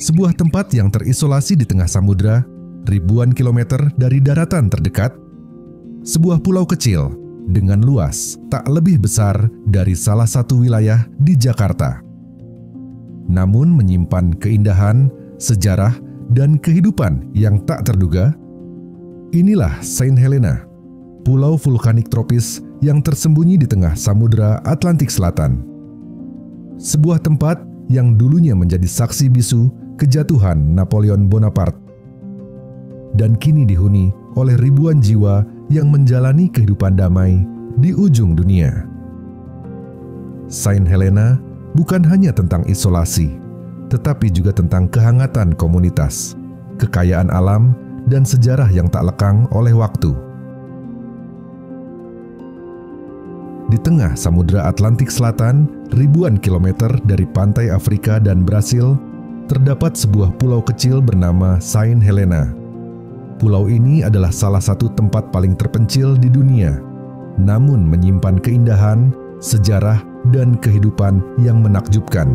sebuah tempat yang terisolasi di tengah samudra, ribuan kilometer dari daratan terdekat. Sebuah pulau kecil dengan luas tak lebih besar dari salah satu wilayah di Jakarta. Namun menyimpan keindahan, sejarah, dan kehidupan yang tak terduga. Inilah Saint Helena, pulau vulkanik tropis yang tersembunyi di tengah Samudra Atlantik Selatan. Sebuah tempat yang dulunya menjadi saksi bisu kejatuhan Napoleon Bonaparte, dan kini dihuni oleh ribuan jiwa yang menjalani kehidupan damai di ujung dunia. Saint Helena bukan hanya tentang isolasi, tetapi juga tentang kehangatan komunitas, kekayaan alam, dan sejarah yang tak lekang oleh waktu. Di tengah Samudra Atlantik Selatan, ribuan kilometer dari pantai Afrika dan Brasil, terdapat sebuah pulau kecil bernama Saint Helena. Pulau ini adalah salah satu tempat paling terpencil di dunia, namun menyimpan keindahan, sejarah, dan kehidupan yang menakjubkan.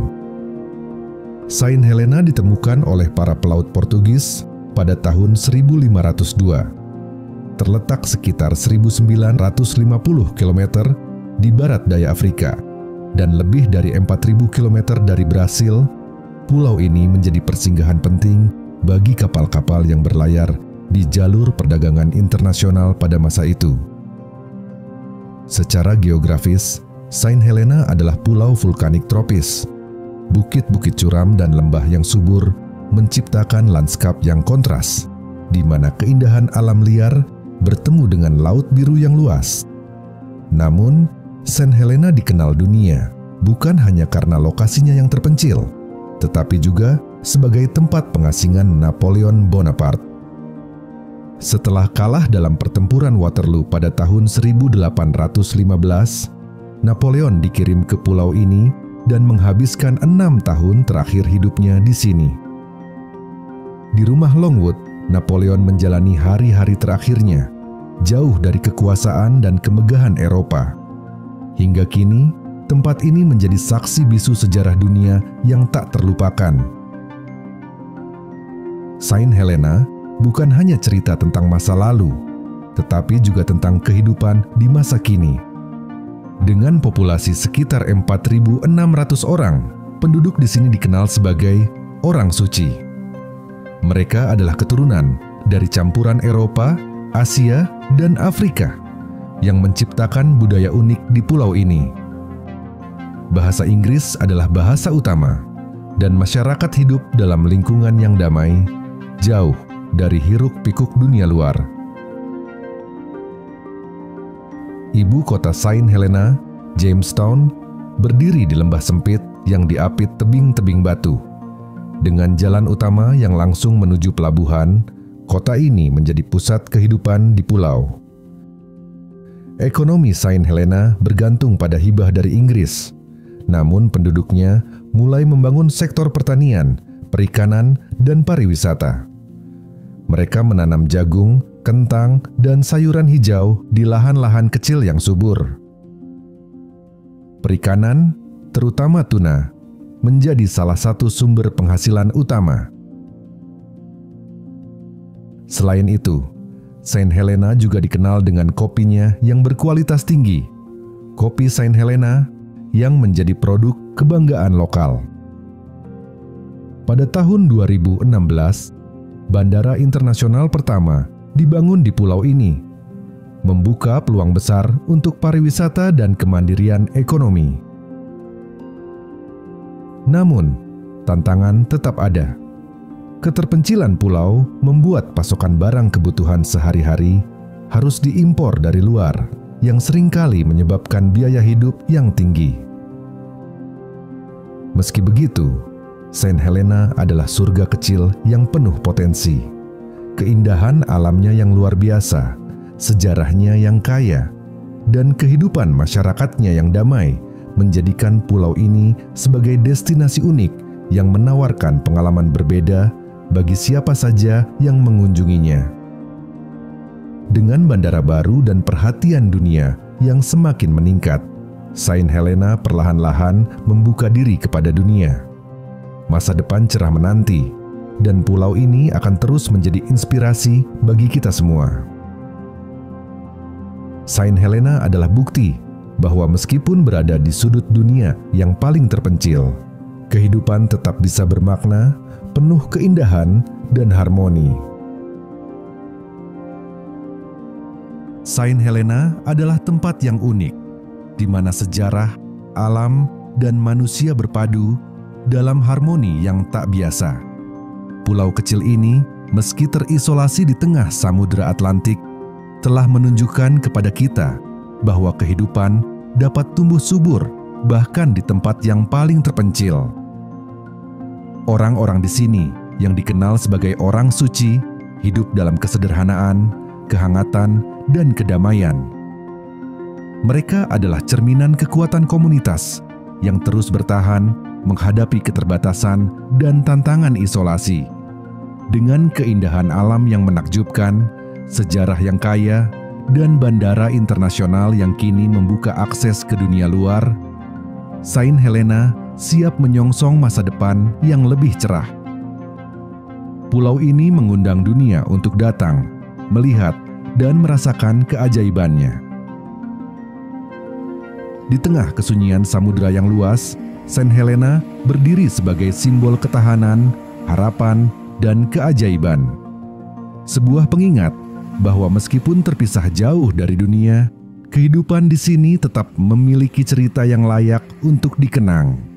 Saint Helena ditemukan oleh para pelaut Portugis pada tahun 1502. Terletak sekitar 1950 km di barat daya Afrika dan lebih dari 4.000 km dari Brasil. Pulau ini menjadi persinggahan penting bagi kapal-kapal yang berlayar di jalur perdagangan internasional pada masa itu. Secara geografis, Saint Helena adalah pulau vulkanik tropis. Bukit-bukit curam dan lembah yang subur menciptakan lanskap yang kontras, di mana keindahan alam liar bertemu dengan laut biru yang luas. Namun, Saint Helena dikenal dunia bukan hanya karena lokasinya yang terpencil, tetapi juga sebagai tempat pengasingan Napoleon Bonaparte. Setelah kalah dalam pertempuran Waterloo pada tahun 1815, Napoleon dikirim ke pulau ini dan menghabiskan 6 tahun terakhir hidupnya di sini. Di rumah Longwood, Napoleon menjalani hari-hari terakhirnya, jauh dari kekuasaan dan kemegahan Eropa. Hingga kini, tempat ini menjadi saksi bisu sejarah dunia yang tak terlupakan. Saint Helena bukan hanya cerita tentang masa lalu, tetapi juga tentang kehidupan di masa kini. Dengan populasi sekitar 4.600 orang, penduduk di sini dikenal sebagai orang suci. Mereka adalah keturunan dari campuran Eropa, Asia, dan Afrika yang menciptakan budaya unik di pulau ini. Bahasa Inggris adalah bahasa utama, dan masyarakat hidup dalam lingkungan yang damai, jauh dari hiruk-pikuk dunia luar. Ibu kota Saint Helena, Jamestown, berdiri di lembah sempit yang diapit tebing-tebing batu. Dengan jalan utama yang langsung menuju pelabuhan, kota ini menjadi pusat kehidupan di pulau. Ekonomi Saint Helena bergantung pada hibah dari Inggris, namun penduduknya mulai membangun sektor pertanian, perikanan, dan pariwisata. Mereka menanam jagung, kentang, dan sayuran hijau di lahan-lahan kecil yang subur. Perikanan, terutama tuna, menjadi salah satu sumber penghasilan utama. Selain itu, Saint Helena juga dikenal dengan kopinya yang berkualitas tinggi. Kopi Saint Helena yang menjadi produk kebanggaan lokal. Pada tahun 2016, bandara internasional pertama dibangun di pulau ini, membuka peluang besar untuk pariwisata dan kemandirian ekonomi. Namun, tantangan tetap ada. Keterpencilan pulau membuat pasokan barang kebutuhan sehari-hari harus diimpor dari luar, yang seringkali menyebabkan biaya hidup yang tinggi. Meski begitu, Saint Helena adalah surga kecil yang penuh potensi. Keindahan alamnya yang luar biasa, sejarahnya yang kaya, dan kehidupan masyarakatnya yang damai menjadikan pulau ini sebagai destinasi unik yang menawarkan pengalaman berbeda bagi siapa saja yang mengunjunginya. Dengan bandara baru dan perhatian dunia yang semakin meningkat, Saint Helena perlahan-lahan membuka diri kepada dunia. Masa depan cerah menanti dan pulau ini akan terus menjadi inspirasi bagi kita semua. Saint Helena adalah bukti bahwa meskipun berada di sudut dunia yang paling terpencil, kehidupan tetap bisa bermakna, penuh keindahan dan harmoni. Saint Helena adalah tempat yang unik, di mana sejarah, alam, dan manusia berpadu dalam harmoni yang tak biasa. Pulau kecil ini, meski terisolasi di tengah Samudra Atlantik, telah menunjukkan kepada kita bahwa kehidupan dapat tumbuh subur bahkan di tempat yang paling terpencil. Orang-orang di sini yang dikenal sebagai orang suci hidup dalam kesederhanaan, kehangatan, dan kedamaian. Mereka adalah cerminan kekuatan komunitas yang terus bertahan menghadapi keterbatasan dan tantangan isolasi. Dengan keindahan alam yang menakjubkan, sejarah yang kaya, dan bandara internasional yang kini membuka akses ke dunia luar, Saint Helena siap menyongsong masa depan yang lebih cerah. Pulau ini mengundang dunia untuk datang, melihat, dan merasakan keajaibannya. Di tengah kesunyian samudra yang luas, Saint Helena berdiri sebagai simbol ketahanan, harapan, dan keajaiban. Sebuah pengingat bahwa meskipun terpisah jauh dari dunia, kehidupan di sini tetap memiliki cerita yang layak untuk dikenang.